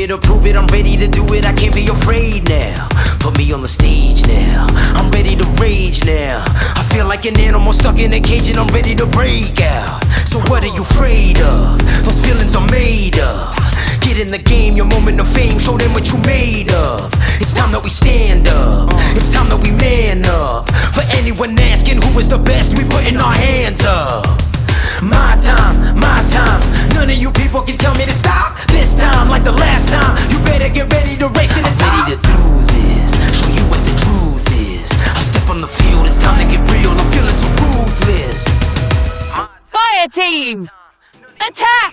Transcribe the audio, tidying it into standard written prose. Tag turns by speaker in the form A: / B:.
A: to prove it, I'm ready to do it, I can't be afraid now. Put me on the stage now, I'm ready to rage now. I feel like an animal stuck in a cage and I'm ready to break out. So what are you afraid of? Those feelings are made up. Get in the game, your moment of fame, show them what you made of. It's time that we stand up, it's time that we man up. For anyone asking who is the best, we putting our hands up. My time, none of you people can tell me to stop. This time, like the last time, you better get ready to race to the top. I'm ready to do this, show you what the truth is. I step on the field, it's time to get real, I'm feeling so ruthless.
B: Fireteam! Attack!